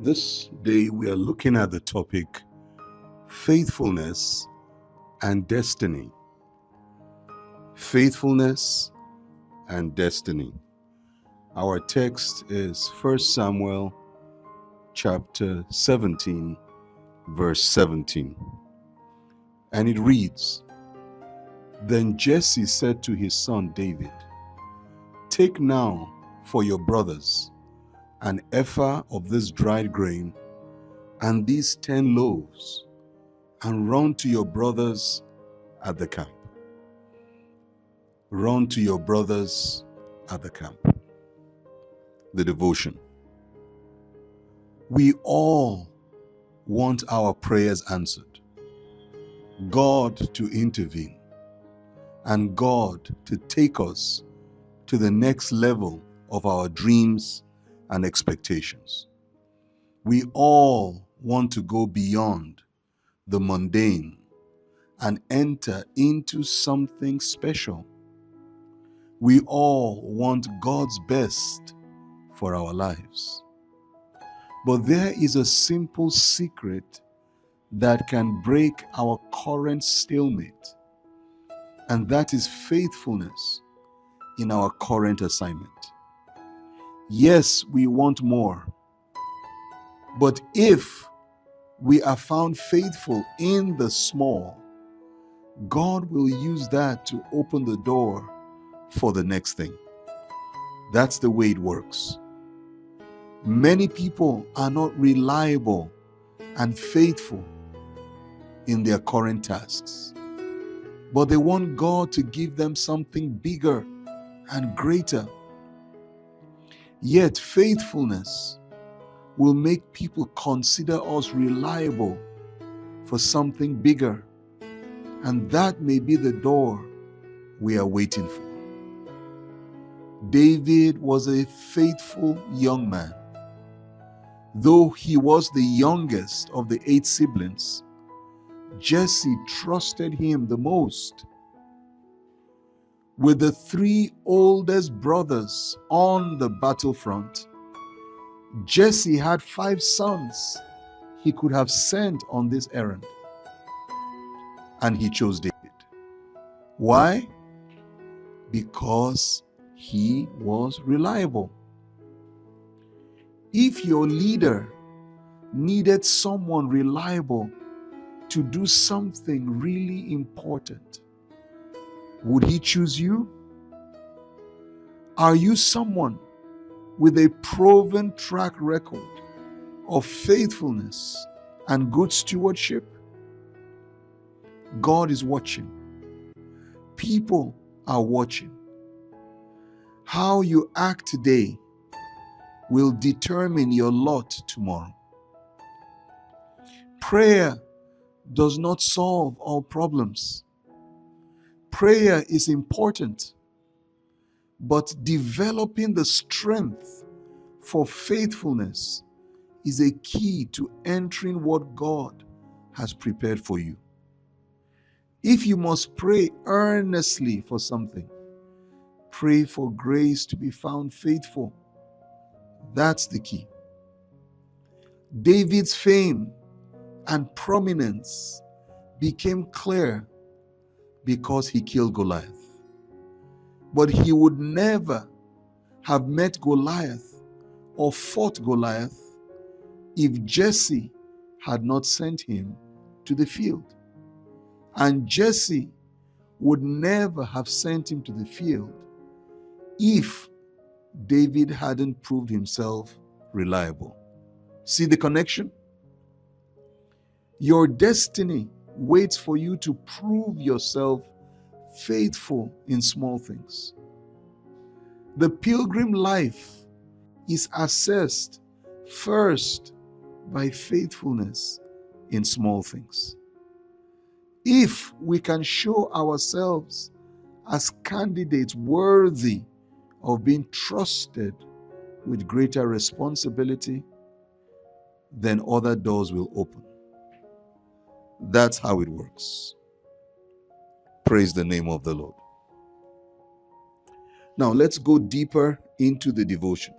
This day we are looking at the topic faithfulness and destiny. Faithfulness and destiny. Our text is 1 Samuel chapter 17, verse 17. And it reads, Then Jesse said to his son David, Take now for your brothers an ephah of this dried grain and these 10 loaves, and run to your brothers at the camp. Run to your brothers at the camp. The devotion. We all want our prayers answered, God to intervene, and God to take us to the next level of our dreams and expectations. We all want to go beyond the mundane and enter into something special. We all want God's best for our lives. But there is a simple secret that can break our current stalemate, and that is faithfulness in our current assignment. Yes, we want more, but if we are found faithful in the small, God will use that to open the door for the next thing. That's the way it works. Many people are not reliable and faithful in their current tasks, but they want God to give them something bigger and greater. Yet faithfulness will make people consider us reliable for something bigger, and that may be the door we are waiting for. David was a faithful young man. Though he was the youngest of the 8 siblings, Jesse trusted him the most. With the 3 oldest brothers on the battlefront, Jesse had 5 sons he could have sent on this errand. And he chose David. Why? Because he was reliable. If your leader needed someone reliable to do something really important, would he choose you? Are you someone with a proven track record of faithfulness and good stewardship? God is watching. People are watching. How you act today will determine your lot tomorrow. Prayer does not solve all problems. Prayer is important, but developing the strength for faithfulness is a key to entering what God has prepared for you. If you must pray earnestly for something, pray for grace to be found faithful. That's the key. David's fame and prominence became clear because he killed Goliath. But he would never have met Goliath or fought Goliath if Jesse had not sent him to the field. And Jesse would never have sent him to the field if David hadn't proved himself reliable. See the connection? Your destiny waits for you to prove yourself faithful in small things. The pilgrim life is assessed first by faithfulness in small things. If we can show ourselves as candidates worthy of being trusted with greater responsibility, then other doors will open. That's how it works. Praise the name of the Lord. Now let's go deeper into the devotion.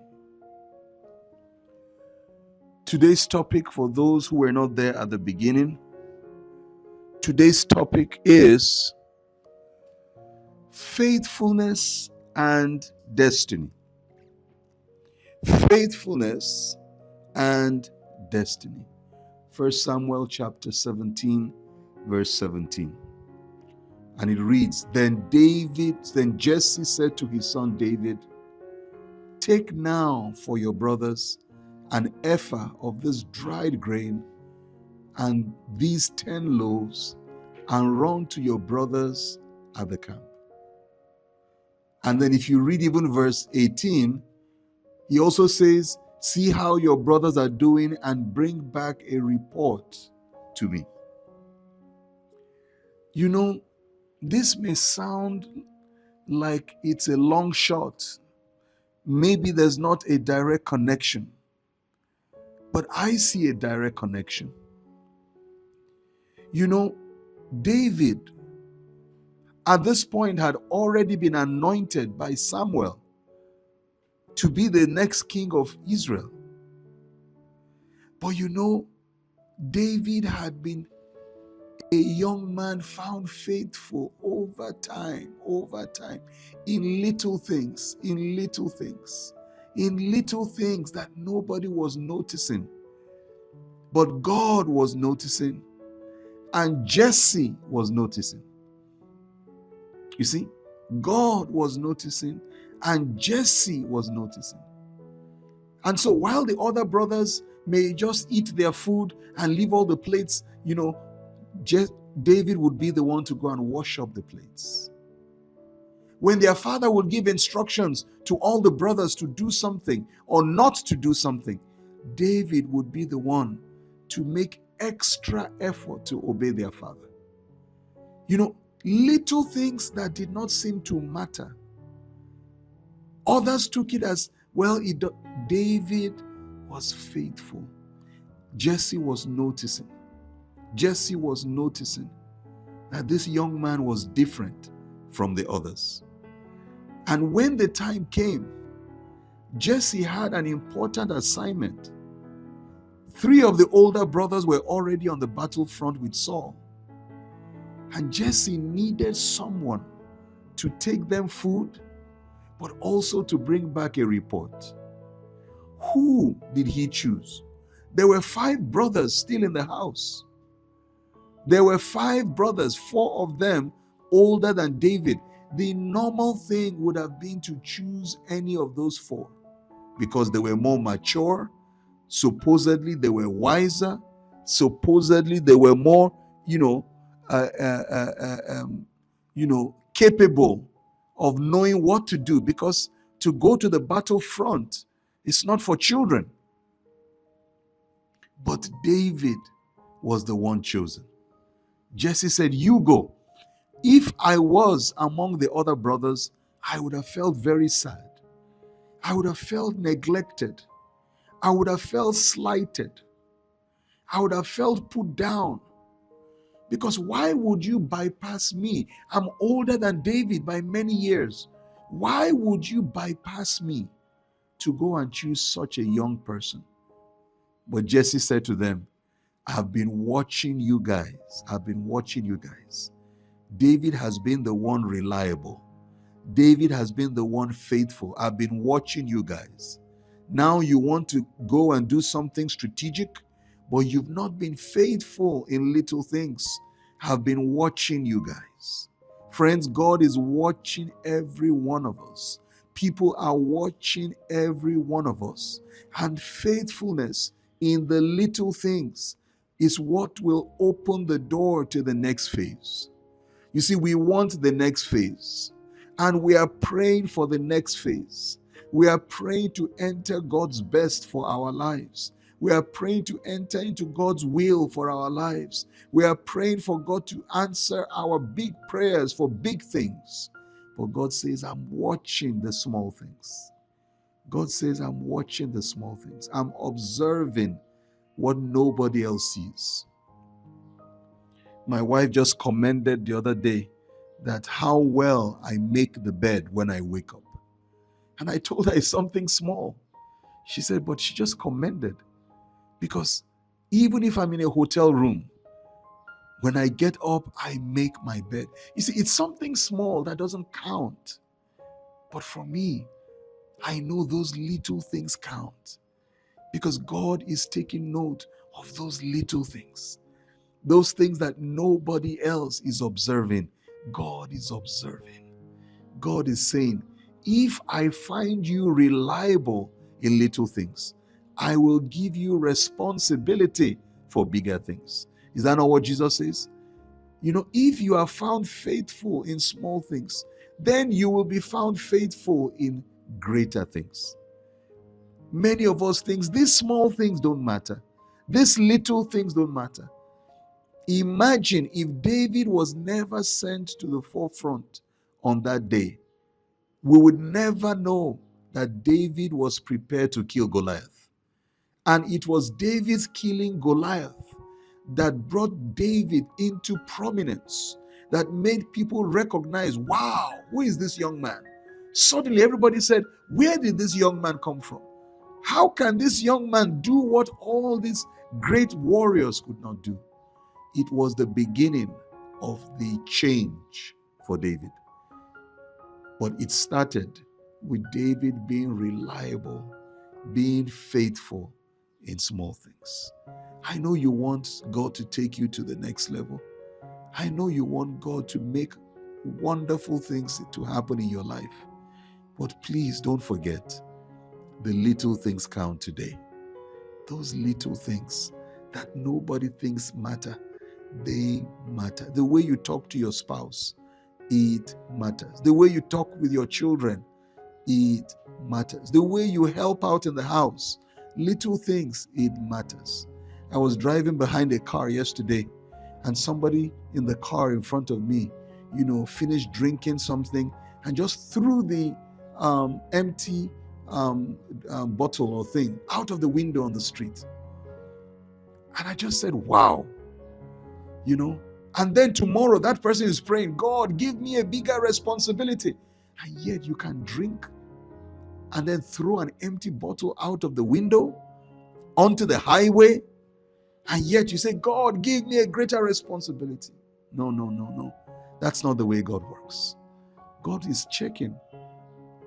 Today's topic, for those who were not there at the beginning, today's topic is faithfulness and destiny. Faithfulness and destiny. 1 Samuel chapter 17, verse 17. And it reads, Then Jesse said to his son David, Take now for your brothers an ephah of this dried grain and these 10 loaves, and run to your brothers at the camp. And then if you read even verse 18, he also says, See how your brothers are doing and bring back a report to me. You know, this may sound like it's a long shot. Maybe there's not a direct connection, but I see a direct connection. You know, David at this point had already been anointed by Samuel to be the next king of Israel. But you know, David had been a young man found faithful over time, in little things that nobody was noticing. But God was noticing, and Jesse was noticing. You see, God was noticing, and Jesse was noticing. And so while the other brothers may just eat their food and leave all the plates, you know, David would be the one to go and wash up the plates. When their father would give instructions to all the brothers to do something or not to do something, David would be the one to make extra effort to obey their father. You know, little things that did not seem to matter. Others took it as, well, David was faithful. Jesse was noticing that this young man was different from the others. And when the time came, Jesse had an important assignment. 3 of the older brothers were already on the battlefront with Saul. And Jesse needed someone to take them food, but also to bring back a report. Who did he choose? There were 5 brothers still in the house. There were 5 brothers, 4 of them older than David. The normal thing would have been to choose any of those 4 because they were more mature. Supposedly they were wiser. Supposedly they were more, capable of knowing what to do, because to go to the battlefront is not for children. But David was the one chosen. Jesse said, You go. If I was among the other brothers, I would have felt very sad. I would have felt neglected. I would have felt slighted. I would have felt put down. Because why would you bypass me? I'm older than David by many years. Why would you bypass me to go and choose such a young person? But Jesse said to them, I've been watching you guys. David has been the one reliable. David has been the one faithful. I've been watching you guys. Now you want to go and do something strategic, but you've not been faithful in little things. I've been watching you guys. Friends, God is watching every one of us. People are watching every one of us. And faithfulness in the little things is what will open the door to the next phase. You see, we want the next phase, and we are praying for the next phase. We are praying to enter God's best for our lives. We are praying to enter into God's will for our lives. We are praying for God to answer our big prayers for big things. But God says, I'm watching the small things. God says, I'm watching the small things. I'm observing what nobody else sees. My wife just commented the other day that how well I make the bed when I wake up. And I told her it's something small. She said, but she just commended. Because even if I'm in a hotel room, when I get up, I make my bed. You see, it's something small that doesn't count. But for me, I know those little things count because God is taking note of those little things. Those things that nobody else is observing, God is observing. God is saying, if I find you reliable in little things, I will give you responsibility for bigger things. Is that not what Jesus says? If you are found faithful in small things, then you will be found faithful in greater things. Many of us think these small things don't matter. These little things don't matter. Imagine if David was never sent to the forefront on that day. We would never know that David was prepared to kill Goliath. And it was David's killing Goliath that brought David into prominence, that made people recognize, wow, who is this young man? Suddenly everybody said, where did this young man come from? How can this young man do what all these great warriors could not do? It was the beginning of the change for David. But it started with David being reliable, being faithful in small things. I know you want God to take you to the next level. I know you want God to make wonderful things to happen in your life. But please don't forget, the little things count today. Those little things that nobody thinks matter, they matter. The way you talk to your spouse, it matters. The way you talk with your children, it matters. The way you help out in the house, little things, it matters. I was driving behind a car yesterday, and somebody in the car in front of me, finished drinking something and just threw the empty bottle or thing out of the window on the street. And I just said, wow, And then tomorrow that person is praying, God, give me a bigger responsibility. And yet you can drink and then throw an empty bottle out of the window onto the highway. And yet you say, God, give me a greater responsibility. No. That's not the way God works. God is checking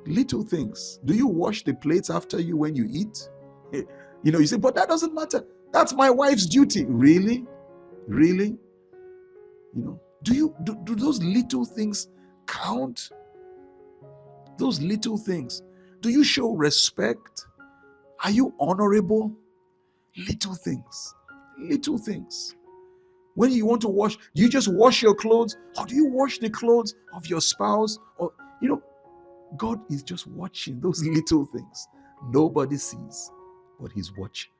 little things. Do you wash the plates after you when you eat? You say, but that doesn't matter. That's my wife's duty. Really? Do those little things count? Those little things. Do you show respect? Are you honorable? Little things. When you want to wash, do you just wash your clothes, or do you wash the clothes of your spouse? Or God is just watching those little things. Nobody sees, but He's watching.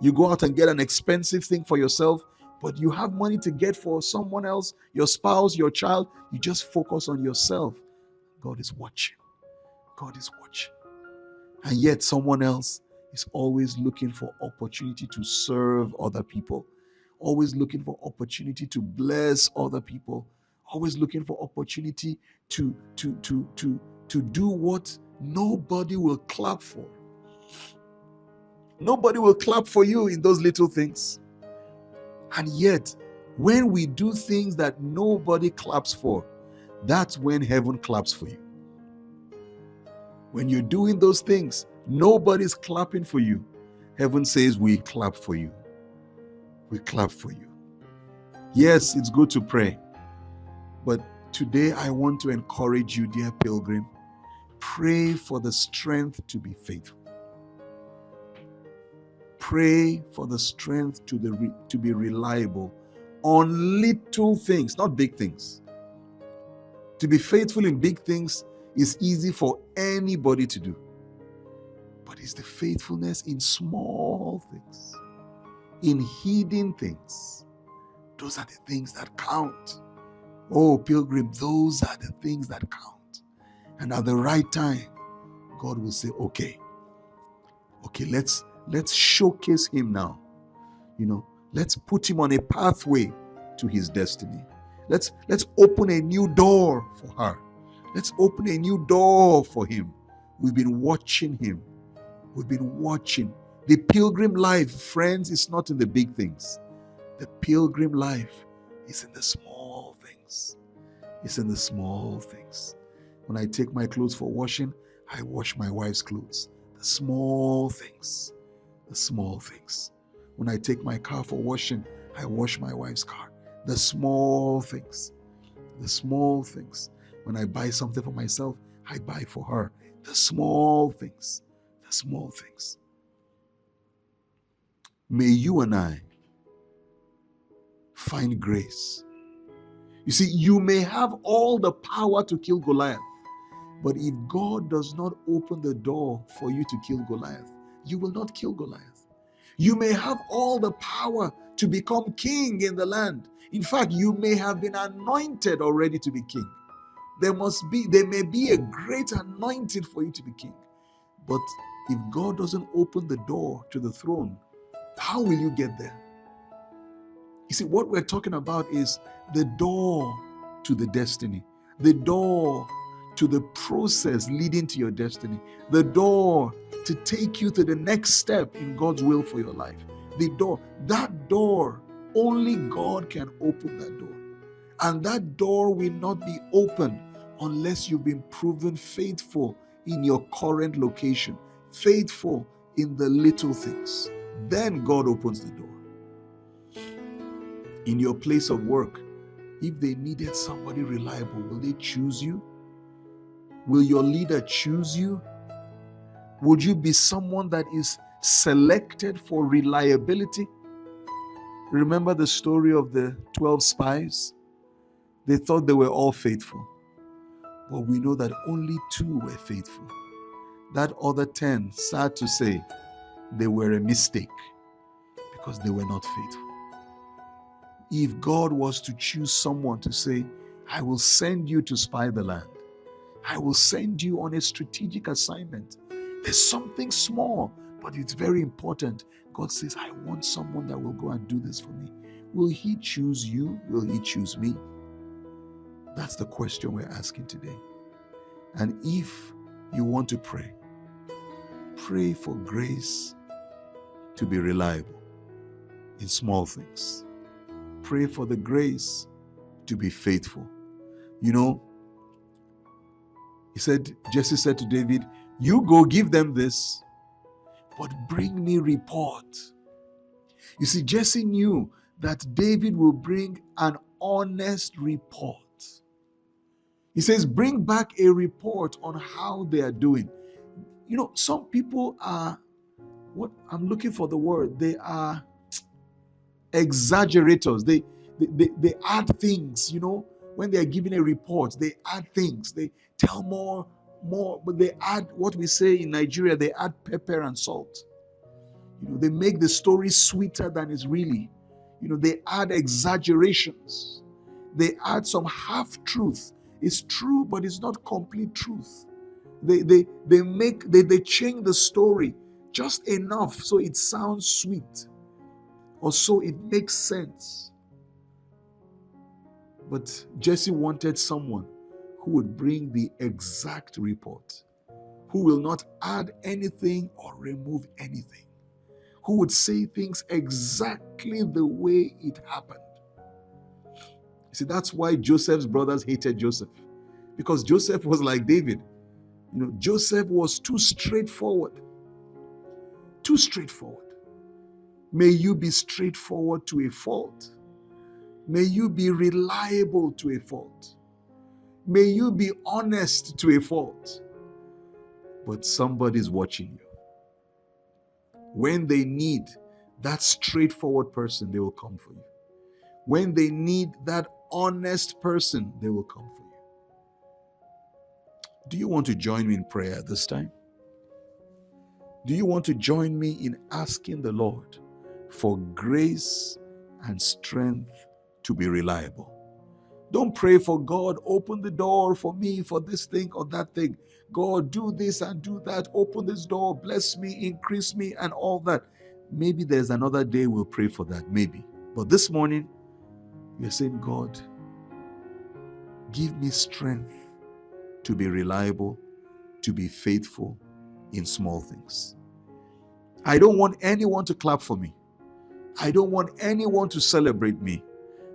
You go out and get an expensive thing for yourself, but you have money to get for someone else, your spouse, your child. You just focus on yourself. God is watching. And yet someone else is always looking for opportunity to serve other people, always looking for opportunity to bless other people, always looking for opportunity to do what nobody will clap for. Nobody will clap for you in those little things. And yet, when we do things that nobody claps for, that's when heaven claps for you. When you're doing those things, nobody's clapping for you. Heaven says, we clap for you. We clap for you. Yes, it's good to pray. But today I want to encourage you, dear pilgrim, pray for the strength to be faithful. Pray for the strength to be reliable on little things, not big things. To be faithful in big things is easy for anybody to do. But it's the faithfulness in small things, in hidden things. Those are the things that count. Oh, pilgrim, those are the things that count. And at the right time, God will say, okay, let's showcase him now. Let's put him on a pathway to his destiny. Let's open a new door for her. Let's open a new door for him. We've been watching him. We've been watching. The pilgrim life, friends, is not in the big things. The pilgrim life is in the small things. It's in the small things. When I take my clothes for washing, I wash my wife's clothes. The small things. The small things. When I take my car for washing, I wash my wife's car. The small things. The small things. When I buy something for myself, I buy for her. The small things. The small things. May you and I find grace. You see, you may have all the power to kill Goliath, but if God does not open the door for you to kill Goliath, you will not kill Goliath. You may have all the power to become king in the land. In fact, you may have been anointed already to be king. There may be a great anointing for you to be king. But if God doesn't open the door to the throne, how will you get there? You see, what we're talking about is the door to the destiny, the door to the process leading to your destiny, the door to take you to the next step in God's will for your life. The door, that door, only God can open that door. And that door will not be opened unless you've been proven faithful in your current location, faithful in the little things. Then God opens the door. In your place of work, if they needed somebody reliable, will they choose you? Will your leader choose you? Would you be someone that is selected for reliability? Remember the story of the 12 spies? They thought they were all faithful. But we know that only 2 were faithful. That other 10, sad to say, they were a mistake because they were not faithful. If God was to choose someone to say, I will send you to spy the land, I will send you on a strategic assignment. There's something small, but it's very important. God says, I want someone that will go and do this for me. Will He choose you? Will He choose me? That's the question we're asking today. And if you want to pray, pray for grace to be reliable in small things. Pray for the grace to be faithful. You know, Jesse said to David, you go give them this, but bring me report. You see, Jesse knew that David will bring an honest report. He says, bring back a report on how they are doing. You know, some people are, what I'm looking for the word, they are exaggerators. They add things, you know, when they are giving a report, they add things. They tell more, but they add what we say in Nigeria, they add pepper and salt. You know, they make the story sweeter than it's really. You know, they add exaggerations. They add some half-truth. It's true, but it's not complete truth. They change the story just enough so it sounds sweet, or so it makes sense. But Jesse wanted someone who would bring the exact report, who will not add anything or remove anything, who would say things exactly the way it happened. You see, that's why Joseph's brothers hated Joseph, because Joseph was like David. You know, Joseph was too straightforward. Too straightforward. May you be straightforward to a fault. May you be reliable to a fault. May you be honest to a fault. But somebody's watching you. When they need that straightforward person, they will come for you. When they need that honest person, they will come for you. Do you want to join me in prayer this time? Do you want to join me in asking the Lord for grace and strength to be reliable? Don't pray for God, open the door for me for this thing or that thing. God, do this and do that. Open this door, bless me, increase me, and all that. Maybe there's another day we'll pray for that, maybe. But this morning, you're saying, God, give me strength to be reliable, to be faithful in small things. I don't want anyone to clap for me. I don't want anyone to celebrate me.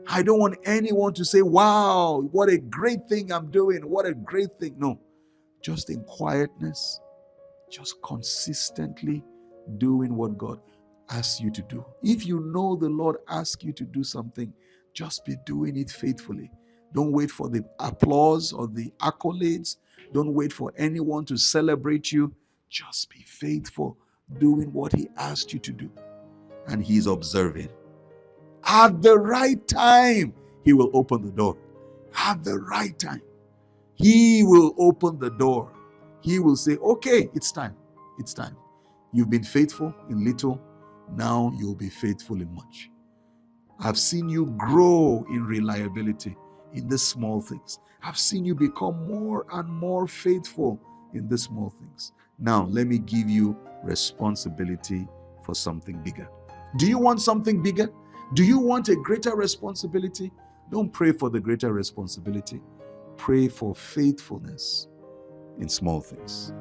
I don't want anyone to say, wow, what a great thing I'm doing. What a great thing. No, just in quietness, just consistently doing what God asks you to do. If you know the Lord asks you to do something, just be doing it faithfully. Don't wait for the applause or the accolades. Don't wait for anyone to celebrate you. Just be faithful, doing what He asked you to do. And He's observing. At the right time, He will open the door. At the right time, He will open the door. He will say, okay, it's time. It's time. You've been faithful in little. Now you'll be faithful in much. I've seen you grow in reliability in the small things. I've seen you become more and more faithful in the small things. Now, let me give you responsibility for something bigger. Do you want something bigger? Do you want a greater responsibility? Don't pray for the greater responsibility. Pray for faithfulness in small things.